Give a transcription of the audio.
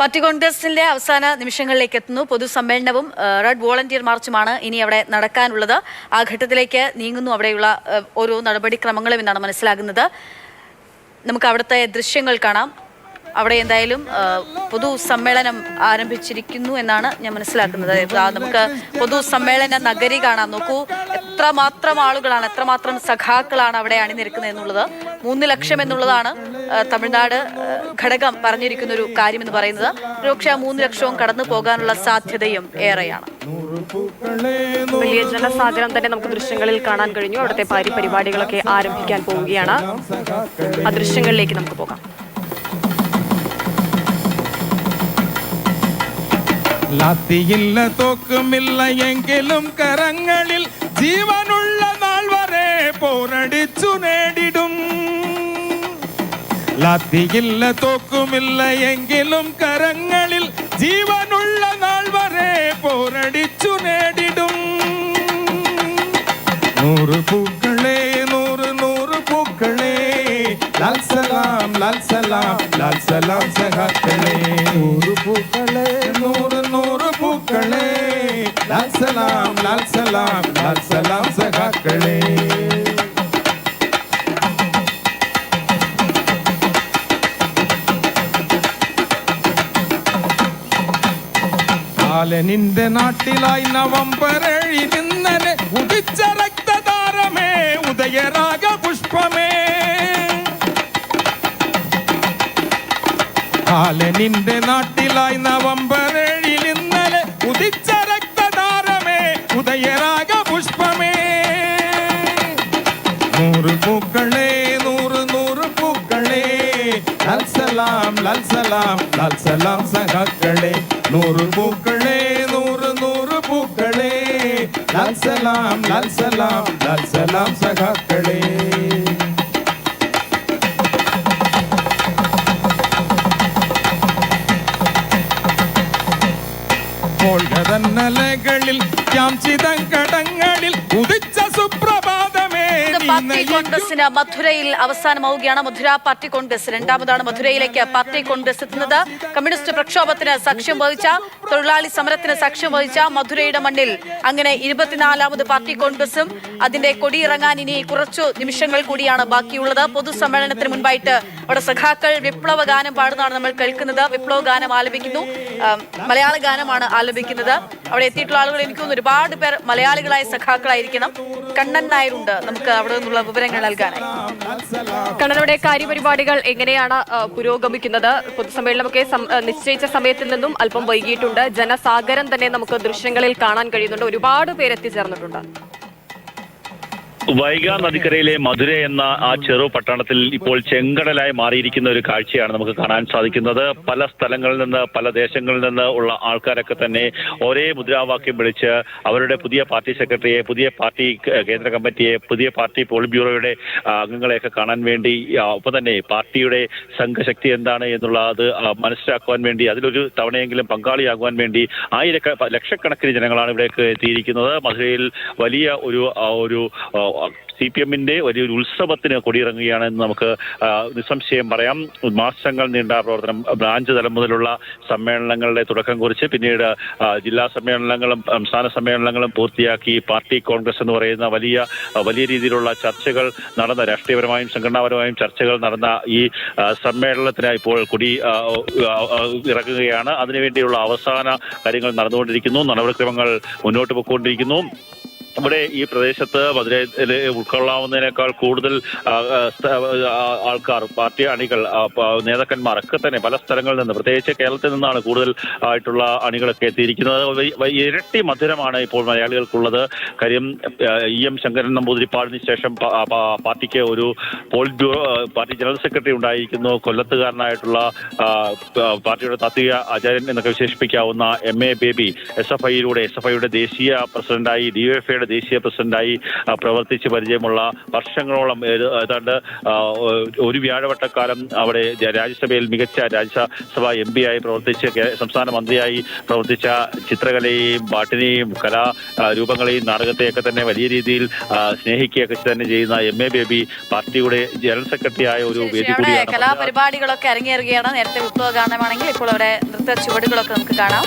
Party കോൺഗ്രസിന്റെ അവസാന നിമിഷങ്ങളിലേക്ക് എത്തുന്നു. പൊതുസമ്മേളനവും റെഡ് വോളണ്ടിയർ മാർച്ചുമാണ് ഇനി അവിടെ നടക്കാനുള്ളത്. ആ ഘട്ടത്തിലേക്ക് നീങ്ങുന്നു അവിടെയുള്ള ഓരോ നടപടിക്രമങ്ങളും എന്നാണ് മനസ്സിലാകുന്നത്. നമുക്ക് അവിടുത്തെ ദൃശ്യങ്ങൾ കാണാം. അവിടെ എന്തായാലും പൊതുസമ്മേളനം ആരംഭിച്ചിരിക്കുന്നു എന്നാണ് ഞാൻ മനസ്സിലാക്കുന്നത്. നമുക്ക് പൊതുസമ്മേളന നഗരി കാണാം. നോക്കൂ, എത്രമാത്രം ആളുകളാണ്, എത്രമാത്രം സഖാക്കളാണ് അവിടെ അണിനിരക്കുന്നത് എന്നുള്ളത്. 3 ലക്ഷം എന്നുള്ളതാണ് തമിഴ്നാട് ഘടകം പറഞ്ഞിരിക്കുന്ന ഒരു കാര്യമെന്ന് പറയുന്നത്. പക്ഷേ 3 ലക്ഷവും കടന്നു പോകാനുള്ള സാധ്യതയും ഏറെയാണ്. വലിയ ജനസാഗരം തന്നെ നമുക്ക് ദൃശ്യങ്ങളിൽ കാണാൻ കഴിഞ്ഞു. അവിടുത്തെ പരിപാടികളൊക്കെ ആരംഭിക്കാൻ പോവുകയാണ്. ആ ദൃശ്യങ്ങളിലേക്ക് നമുക്ക് പോകാം. ലാത്തിയില്ല തോക്കുമില്ല എങ്കിലും കരങ്ങളിൽ ജീവനുള്ള നാൾ വരെ പോരടിച്ചു നേടിടും. ലാത്തിയില്ല തോക്കുമില്ല എങ്കിലും കരങ്ങളിൽ ജീവനുള്ള നാൾ വരെ പോരടിച്ചു നേടിടും. 100 പൂക്കളെ 100 പൂക്കളെ ലാൽ സലാം ലാൽ സലാം ലാൽ സലാം സഖാക്കളെ. 100 പൂക്കളെ 100 പൂക്കളെ ലാൽ സലാം ലാൽ സലാം ലാൽ സലാം സഖാക്കളെ. ബാലനിന്റെ നാട്ടിലായി നവംബർ 7 ഇന്നലെ ഉദിച്ച രക്തതാരമേ ഉദയരാഗ പുഷ്പമേ. ബാലനിന്റെ നാട്ടിലായി നവംബർ 7 ഇന്നലെ ഉദിച്ച രക്തതാരമേ ഉദയരാഗ പുഷ്പമേ. 100 പൂക്കളെ 100 പൂക്കളെ ലാൽ സലാം ലാൽ സലാം ലാൽ സലാം സഖാക്കളെ. 100 പൂക്കളെ 100 പൂക്കളെ ലാൽ സലാം ലാൽ സലാം ലാൽ സലാം സഖാക്കളെ. ോൾകളിൽ ഉദിച്ച സുപ്രഭാതമേ. പാർട്ടി കോൺഗ്രസിന് മധുരയിൽ അവസാനമാവുകയാണ്. മധുര പാർട്ടി കോൺഗ്രസ് രണ്ടാമതാണ് മധുരയിലേക്ക് പാർട്ടി കോൺഗ്രസ് എത്തുന്നത്. കമ്മ്യൂണിസ്റ്റ് പ്രക്ഷോഭത്തിന് സാക്ഷ്യം വഹിച്ച, തൊഴിലാളി സമരത്തിന് സാക്ഷ്യം വഹിച്ച മധുരയുടെ മണ്ണിൽ അങ്ങനെ 24ാമത് പാർട്ടി കോൺഗ്രസും അതിന്റെ കൊടിയിറങ്ങാൻ ഇനി കുറച്ചു നിമിഷങ്ങൾ കൂടിയാണ് ബാക്കിയുള്ളത്. പൊതുസമ്മേളനത്തിന് മുൻപായിട്ട് അവിടെ സഖാക്കൾ വിപ്ലവ ഗാനം പാടുന്നതാണ് നമ്മൾ കേൾക്കുന്നത്. വിപ്ലവ ഗാനം ആലപിക്കുന്നു, മലയാള ഗാനമാണ് ആലപിക്കുന്നത്. അവിടെ എത്തിയിട്ടുള്ള ആളുകൾ എനിക്ക് തോന്നുന്നു ഒരുപാട് പേർ മലയാളികളായ സഖാക്കളായിരിക്കണം. കണ്ണൻ നായരുണ്ട് നമുക്ക് അവിടെ നിന്നുള്ള വിവരങ്ങൾ നൽകാനായി. കണ്ണനോടെ കാര്യപരിപാടികൾ എങ്ങനെയാണ് പുരോഗമിക്കുന്നത്? പൊതുസമ്മേളനമൊക്കെ നിശ്ചയിച്ച സമയത്തിൽ നിന്നും അല്പം വൈകിയിട്ടുണ്ട്. ജനസാഗരം തന്നെ നമുക്ക് ദൃശ്യങ്ങളിൽ കാണാൻ കഴിയുന്നുണ്ട്. ഒരുപാട് പേര് എത്തിച്ചേർന്നിട്ടുണ്ട്. വൈഗാ നദിക്കരയിലെ മധുര എന്ന ആ ചെറു പട്ടണത്തിൽ ഇപ്പോൾ ചെങ്കടലായി മാറിയിരിക്കുന്ന ഒരു കാഴ്ചയാണ് നമുക്ക് കാണാൻ സാധിക്കുന്നത്. പല സ്ഥലങ്ങളിൽ നിന്ന്, പല ദേശങ്ങളിൽ നിന്ന് ഉള്ള ആൾക്കാരൊക്കെ തന്നെ ഒരേ മുദ്രാവാക്യം വിളിച്ച് അവരുടെ പുതിയ പാർട്ടി സെക്രട്ടറിയെ, പുതിയ പാർട്ടി കേന്ദ്ര കമ്മിറ്റിയെ, പുതിയ പാർട്ടി പോളിറ്റ് ബ്യൂറോയുടെ അംഗങ്ങളെയൊക്കെ കാണാൻ വേണ്ടി, ഒപ്പം തന്നെ പാർട്ടിയുടെ സംഘശക്തി എന്താണ് എന്നുള്ളത് മനസ്സിലാക്കുവാൻ വേണ്ടി, അതിലൊരു തവണയെങ്കിലും പങ്കാളിയാകുവാൻ വേണ്ടി ലക്ഷക്കണക്കിന് ജനങ്ങളാണ് ഇവിടേക്ക് എത്തിയിരിക്കുന്നത്. മധുരയിൽ വലിയ ഒരു CPM-ന്റെ വലിയൊരു ഉത്സവത്തിന് കൊടിയിറങ്ങുകയാണെന്ന് നമുക്ക് നിസ്സംശയം പറയാം. മാസങ്ങൾ നീണ്ട പ്രവർത്തനം, ബ്രാഞ്ച് തലം മുതലുള്ള സമ്മേളനങ്ങളുടെ തുടക്കം കുറിച്ച് പിന്നീട് ജില്ലാ സമ്മേളനങ്ങളും സംസ്ഥാന സമ്മേളനങ്ങളും പൂർത്തിയാക്കി പാർട്ടി കോൺഗ്രസ് എന്ന് പറയുന്ന വലിയ രീതിയിലുള്ള ചർച്ചകൾ നടന്ന, രാഷ്ട്രീയപരമായും സംഘടനാപരമായും ചർച്ചകൾ നടന്ന ഈ സമ്മേളനത്തിന് ഇപ്പോൾ കൊടി ഇറങ്ങുകയാണ്. അതിനുവേണ്ടിയുള്ള അവസാന കാര്യങ്ങൾ നടന്നുകൊണ്ടിരിക്കുന്നു. നടപടിക്രമങ്ങൾ മുന്നോട്ട് പോയിക്കൊണ്ടിരിക്കുന്നു. ഇവിടെ ഈ പ്രദേശത്ത് മധുരയിൽ ഉൾക്കൊള്ളാവുന്നതിനേക്കാൾ കൂടുതൽ ആൾക്കാർ, പാർട്ടി അണികൾ, നേതാക്കന്മാർ ഒക്കെ തന്നെ പല സ്ഥലങ്ങളിൽ നിന്ന്, പ്രത്യേകിച്ച് കേരളത്തിൽ നിന്നാണ് കൂടുതൽ ആയിട്ടുള്ള അണികളൊക്കെ എത്തിയിരിക്കുന്നത്. ഇരട്ടി മധുരമാണ് ഇപ്പോൾ മലയാളികൾക്കുള്ളത്. കാര്യം EM ശങ്കരൻ നമ്പൂതിരിപ്പാടിന് ശേഷം പാർട്ടിക്ക് ഒരു polit bureau, party general secretary ഉണ്ടായിരിക്കുന്നു. കൊല്ലത്തുകാരനായിട്ടുള്ള പാർട്ടിയുടെ താത്വിക ആചാര്യൻ എന്നൊക്കെ വിശേഷിപ്പിക്കാവുന്ന MA ബേബി SFIയുടെ ദേശീയ പ്രസിഡന്റായി, DYFI പാർട്ടിയുടെ ദേശീയ പ്രസിഡന്റായി പ്രവർത്തിച്ച് പരിചയമുള്ള വർഷങ്ങളോളം ഏതാണ്ട് ഒരു വ്യാഴവട്ടക്കാലം അവിടെ രാജ്യസഭയിൽ മികച്ച രാജ്യസഭ MP ആയി പ്രവർത്തിച്ച് സംസ്ഥാന മന്ത്രിയായി പ്രവർത്തിച്ച ചിത്രകലയെയും പാട്ടിനെയും കലാരൂപങ്ങളെയും നാടകത്തെയൊക്കെ തന്നെ വലിയ രീതിയിൽ സ്നേഹിക്കുകയൊക്കെ തന്നെ ചെയ്യുന്ന MA ബേബി പാർട്ടിയുടെ ജനറൽ സെക്രട്ടറി ആയ ഒരു വേദി കൂടിയാണ്. കലാപരിപാടികളൊക്കെ അരങ്ങേറുകയാണ്. നേരത്തെ വിപ്ലവ ഗാനമാണെങ്കിൽ ഇപ്പോൾ അവരെ നൃത്ത ചുവടുകളൊക്കെ നമുക്ക് കാണാം.